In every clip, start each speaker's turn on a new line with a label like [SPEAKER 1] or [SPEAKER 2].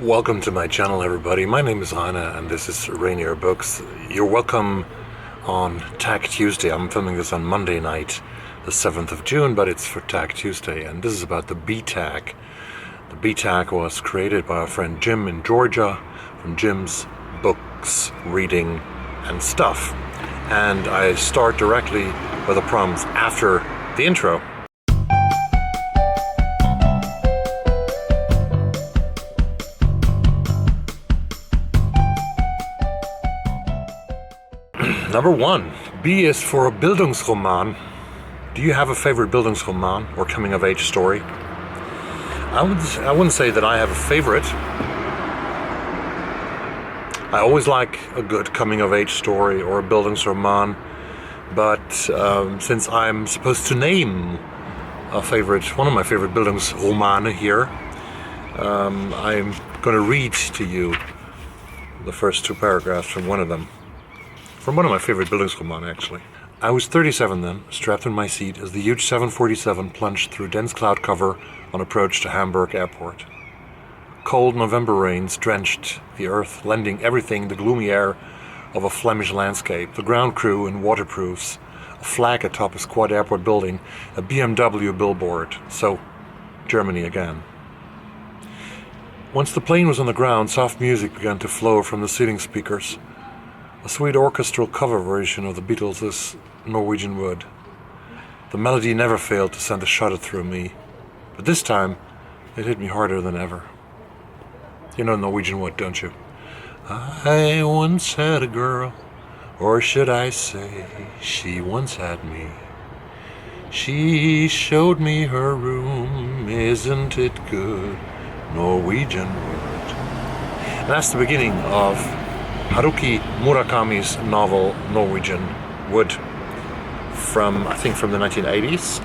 [SPEAKER 1] Welcome to my channel, everybody. My name is Rainer and this is Rainierbooks. You're welcome on Tag Tuesday. I'm filming this on Monday night, the 7th of June, but it's for Tag Tuesday, and this is about the B tag. The B tag was created by our friend Jim in Georgia from Jim's Books, Reading and Stuff. And I start directly with the prompts after the intro. Number 1, B is for Bildungsroman. Do you have a favorite Bildungsroman or coming-of-age story? I wouldn't say that I have a favorite. I always like a good coming-of-age story or a Bildungsroman, but since I'm supposed to name one of my favorite Bildungsromane here, I'm going to read to you the first 2 paragraphs from one of them. From one of my favorite Bildungsroman, actually. I was 37 then, strapped in my seat as the huge 747 plunged through dense cloud cover on approach to Hamburg airport. Cold November rains drenched the earth, lending everything the gloomy air of a Flemish landscape. The ground crew in waterproofs, a flag atop a squat airport building, a BMW billboard. So, Germany again. Once the plane was on the ground, soft music began to flow from the seating speakers. A sweet orchestral cover version of the Beatles' Norwegian Wood. The melody never failed to send a shudder through me, but this time it hit me harder than ever. You know Norwegian Wood, don't you? I once had a girl, or should I say, she once had me. She showed me her room, isn't it good? Norwegian Wood. And that's the beginning of Haruki Murakami's novel Norwegian Wood, from the 1980s,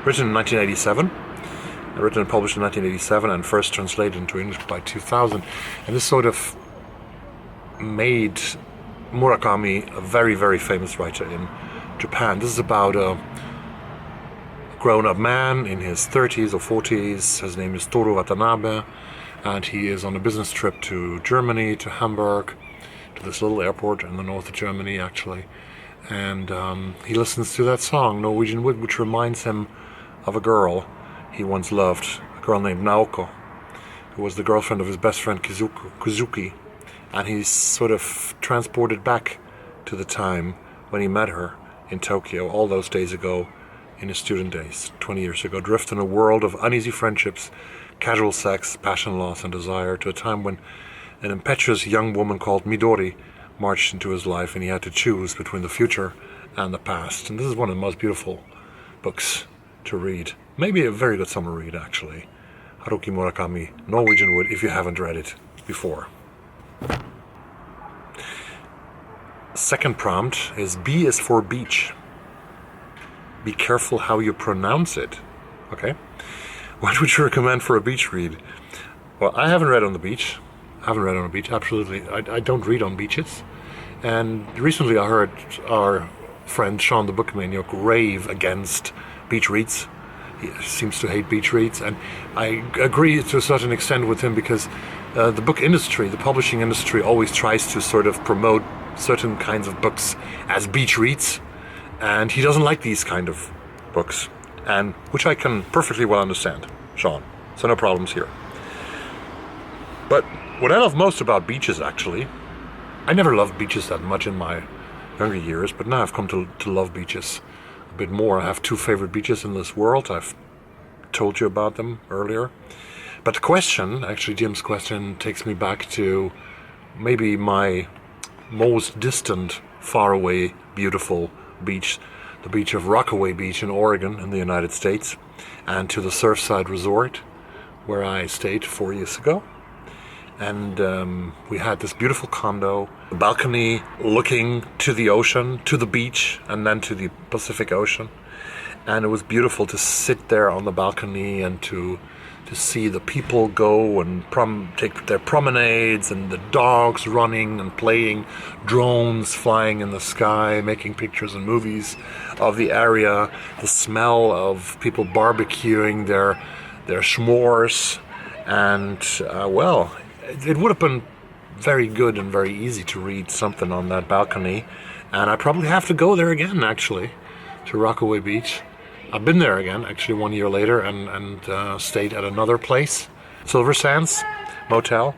[SPEAKER 1] written in 1987, written and published in 1987, and first translated into English by 2000. And this sort of made Murakami a very, very famous writer in Japan. This is about a grown-up man in his 30s or 40s. His name is Toru Watanabe. And he is on a business trip to Germany, to Hamburg, to this little airport in the north of Germany, actually. And he listens to that song, Norwegian Wood, which reminds him of a girl he once loved, a girl named Naoko, who was the girlfriend of his best friend Kuzuki. And he's sort of transported back to the time when he met her in Tokyo, all those days ago, in his student days, 20 years ago, drift in a world of uneasy friendships, casual sex, passion loss, and desire, to a time when an impetuous young woman called Midori marched into his life and he had to choose between the future and the past. And this is one of the most beautiful books to read. Maybe a very good summer read, actually. Haruki Murakami, Norwegian Wood, if you haven't read it before. Second prompt is B is for beach. Be careful how you pronounce it. Okay? What would you recommend for a beach read? Well, I haven't read on the beach. Absolutely. I don't read on beaches. And recently I heard our friend Sean the Book Maniac rave against beach reads. He seems to hate beach reads. And I agree to a certain extent with him, because the book industry, the publishing industry, always tries to sort of promote certain kinds of books as beach reads. And he doesn't like these kind of books, and which I can perfectly well understand, Sean. So no problems here. But what I love most about beaches, actually, I never loved beaches that much in my younger years, but now I've come to love beaches a bit more. I have 2 favorite beaches in this world. I've told you about them earlier. But the question, actually Jim's question, takes me back to maybe my most distant, faraway, beautiful beach, the beach of Rockaway Beach in Oregon in the United States, and to the Surfside Resort where I stayed 4 years ago. And we had this beautiful condo, a balcony looking to the ocean, to the beach, and then to the Pacific Ocean. And it was beautiful to sit there on the balcony and to see the people go and take their promenades, and the dogs running and playing, drones flying in the sky, making pictures and movies of the area, the smell of people barbecuing their s'mores, And, well, it would have been very good and very easy to read something on that balcony. And I probably have to go there again, actually, to Rockaway Beach. I've been there again, actually, 1 year later, and stayed at another place, Silver Sands Motel,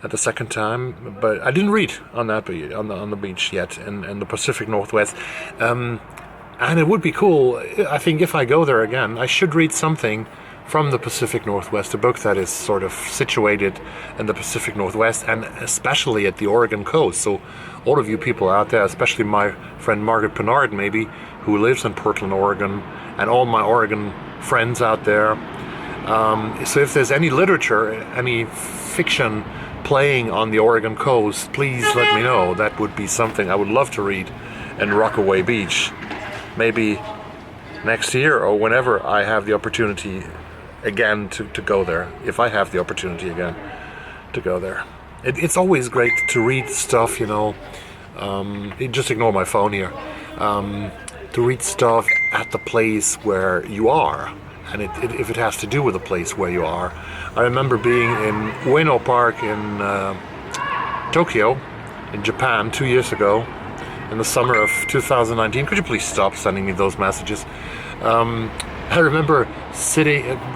[SPEAKER 1] at the second time. But I didn't read on that on the beach yet in the Pacific Northwest. And it would be cool, I think, if I go there again, I should read something from the Pacific Northwest, a book that is sort of situated in the Pacific Northwest, and especially at the Oregon coast. So all of you people out there, especially my friend Margaret Pennard, maybe, who lives in Portland, Oregon, and all my Oregon friends out there. So if there's any literature, any fiction playing on the Oregon coast, please let me know. That would be something I would love to read in Rockaway Beach. Maybe next year or whenever I have the opportunity again to go there. If I have the opportunity again to go there. It's always great to read stuff, just ignore my phone here. To read stuff at the place where you are. And if it has to do with the place where you are. I remember being in Ueno Park in Tokyo, in Japan, 2 years ago. In the summer of 2019. Could you please stop sending me those messages? I remember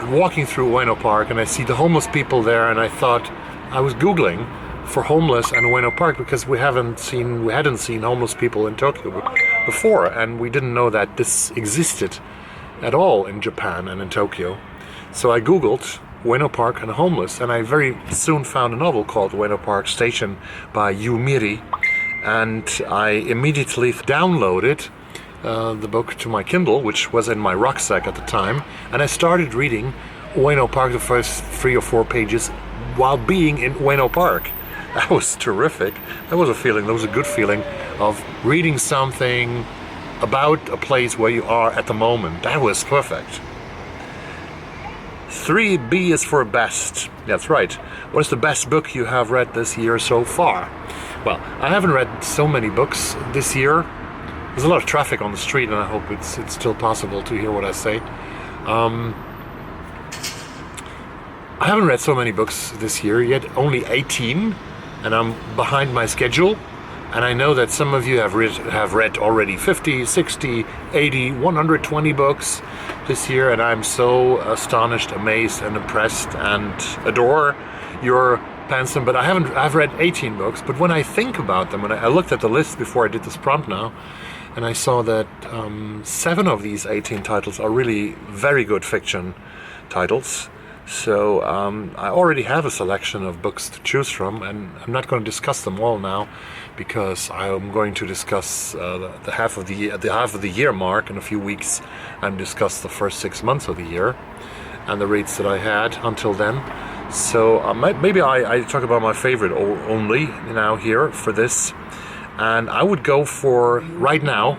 [SPEAKER 1] walking through Ueno Park, and I see the homeless people there, and I thought, I was Googling for homeless and Ueno Park because we hadn't seen homeless people in Tokyo before, and we didn't know that this existed at all in Japan and in Tokyo. So I Googled Ueno Park and homeless, and I very soon found a novel called Ueno Park Station by Yu Miri. And I immediately downloaded the book to my Kindle, which was in my rucksack at the time, and I started reading Ueno Park, the first 3 or 4 pages, while being in Ueno Park. That was terrific. That was a good feeling of reading something about a place where you are at the moment. That was perfect. 3B is for best. That's right. What is the best book you have read this year so far? Well, I haven't read so many books this year. There's a lot of traffic on the street, and I hope it's still possible to hear what I say. I haven't read so many books this year yet, only 18, and I'm behind my schedule. And I know that some of you have read already 50, 60, 80, 120 books this year, and I'm so astonished, amazed, and impressed, and adore your pensum. But I've read 18 books. But when I think about them, when I looked at the list before I did this prompt now, and I saw that 7 of these 18 titles are really very good fiction titles. So I already have a selection of books to choose from, and I'm not going to discuss them all now, because I'm going to discuss the half of the year mark in a few weeks, and discuss the first 6 months of the year and the rates that I had until then. So maybe I talk about my favorite only now here for this, and I would go for, right now,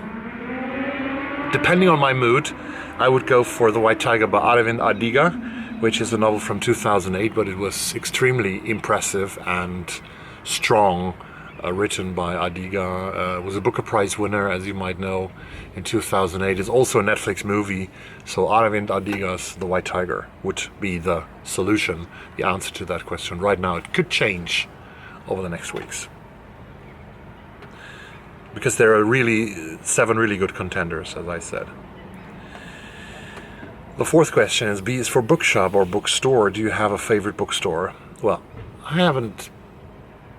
[SPEAKER 1] depending on my mood, I would go for The White Tiger by Aravind Adiga, which is a novel from 2008, but it was extremely impressive and strong, written by Adiga. It was a Booker Prize winner, as you might know, in 2008. It's also a Netflix movie, so Aravind Adiga's The White Tiger would be the solution, the answer to that question right now. It could change over the next weeks, because there are really 7 really good contenders, as I said. The fourth question is, B is for Bookshop or Bookstore. Do you have a favorite bookstore? Well, I haven't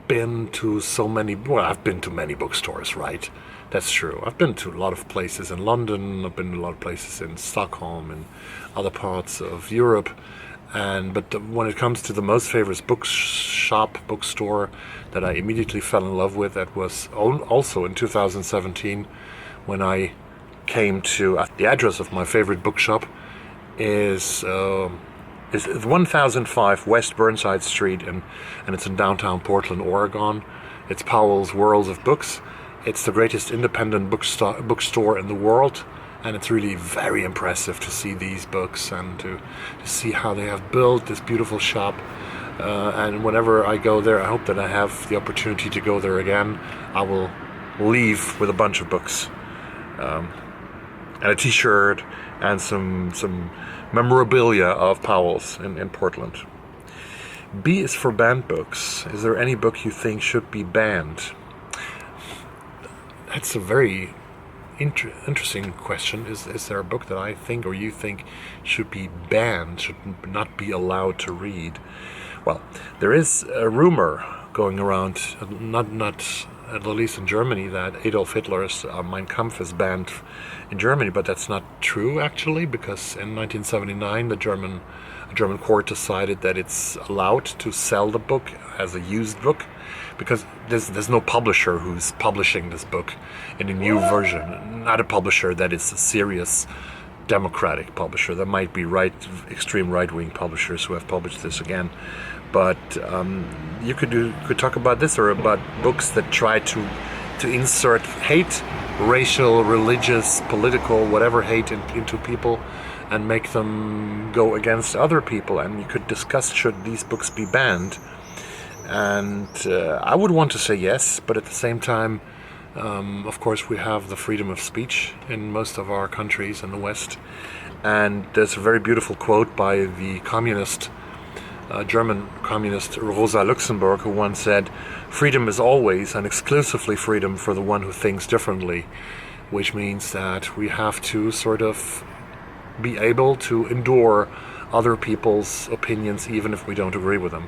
[SPEAKER 1] been to so many. Well, I've been to many bookstores, right? That's true. I've been to a lot of places in London. I've been to a lot of places in Stockholm and other parts of Europe. But when it comes to the most favorite bookstore that I immediately fell in love with, that was also in 2017, when I came to the address of my favorite bookshop. Is 1005 West Burnside Street, and it's in downtown Portland, Oregon. It's Powell's Worlds of Books. It's the greatest independent bookstore in the world, and it's really very impressive to see these books and to see how they have built this beautiful shop. And whenever I go there, I hope that I have the opportunity to go there again. I will leave with a bunch of books, and a t-shirt, and some memorabilia of Powell's in Portland. B is for banned books. Is there any book you think should be banned? That's a very interesting question. Is there a book that I think or you think should be banned, should not be allowed to read? Well, there is a rumor going around, not at least in Germany, that Adolf Hitler's Mein Kampf is banned in Germany, but that's not true actually, because in 1979 a German court decided that it's allowed to sell the book as a used book, because there's no publisher who's publishing this book in a new version. Not a publisher that is a serious democratic publisher. There might be extreme right-wing publishers who have published this again, but you could talk about this, or about books that try to insert hate, racial, religious, political, whatever hate into people, and make them go against other people. And you could discuss, should these books be banned? And I would want to say yes, but at the same time, of course, we have the freedom of speech in most of our countries in the West. And there's a very beautiful quote by the German communist Rosa Luxemburg, who once said, "Freedom is always and exclusively freedom for the one who thinks differently," which means that we have to sort of be able to endure other people's opinions even if we don't agree with them.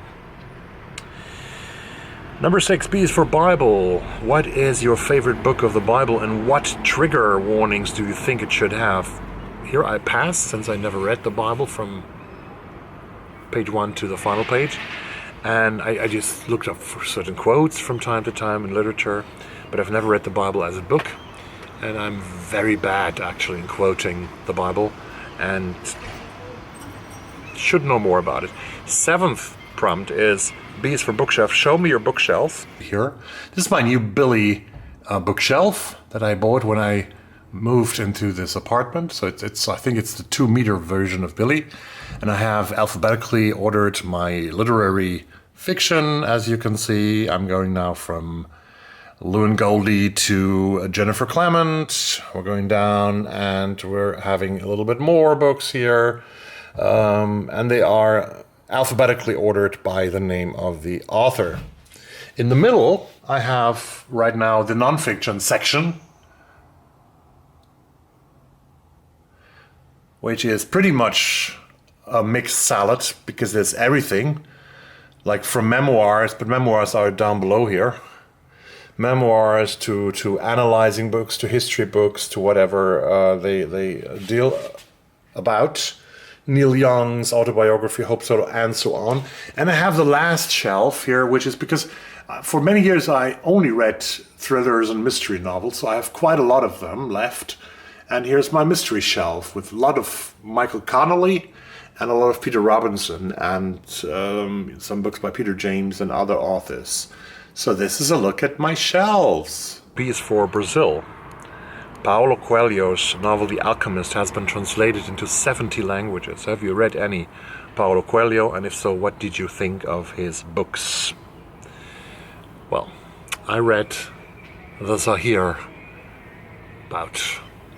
[SPEAKER 1] Number 6, B is for Bible. What is your favorite book of the Bible, and what trigger warnings do you think it should have? Here I pass, since I never read the Bible from page 1 to the final page, and I just looked up for certain quotes from time to time in literature, but I've never read the Bible as a book, and I'm very bad actually in quoting the Bible, and should know more about it. 7th prompt is B is for bookshelf. Show me your bookshelf. Here, this is my new Billy bookshelf that I bought when I moved into this apartment. So it's I think it's the 2-meter version of Billy, and I have alphabetically ordered my literary fiction. As you can see, I'm going now from Lewin Goldie to Jennifer Clement. We're going down, and we're having a little bit more books here, and they are alphabetically ordered by the name of the author. In the middle, I have right now the nonfiction section, which is pretty much a mixed salad, because there's everything, like from memoirs, but memoirs are down below here. Memoirs to analyzing books, to history books, to whatever they deal about. Neil Young's autobiography, Hope So, and so on. And I have the last shelf here, which is because for many years I only read thrillers and mystery novels, so I have quite a lot of them left. And here's my mystery shelf with a lot of Michael Connelly and a lot of Peter Robinson, and some books by Peter James and other authors. So this is a look at my shelves. B is for Brazil. Paolo Coelho's novel The Alchemist has been translated into 70 languages. Have you read any Paolo Coelho? And if so, what did you think of his books? Well, I read The Zahir about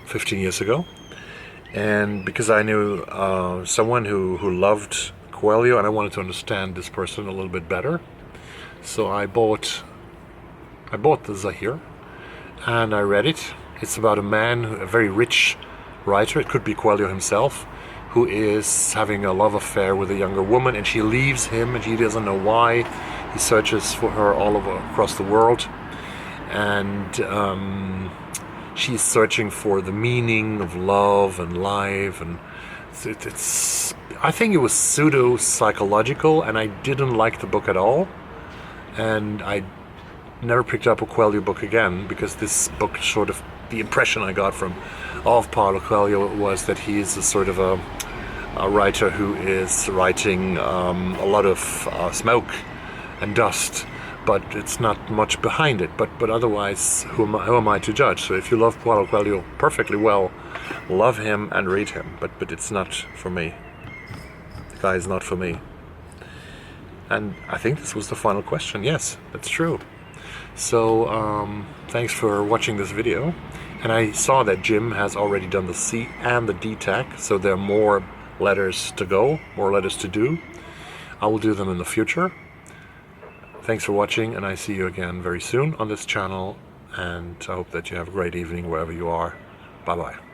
[SPEAKER 1] 15 years ago. And because I knew someone who loved Coelho, and I wanted to understand this person a little bit better, so I bought The Zahir, and I read it. It's about a man, a very rich writer, it could be Coelho himself, who is having a love affair with a younger woman, and she leaves him, and he doesn't know why. He searches for her all over across the world, and she's searching for the meaning of love and life, and it's I think it was pseudo-psychological, and I didn't like the book at all, and I never picked up a Coelho book again, because this book sort of, the impression I got of Paolo Coelho was that he is a sort of a writer who is writing a lot of smoke and dust, but it's not much behind it. But otherwise, who am I to judge? So if you love Paolo Coelho perfectly well, love him and read him. But it's not for me. The guy is not for me. And I think this was the final question. Yes, that's true. So thanks for watching this video. And I saw that Jim has already done the C and the D tag, so there are more letters to go, more letters to do. I will do them in the future. Thanks for watching, and I see you again very soon on this channel, and I hope that you have a great evening wherever you are. Bye bye.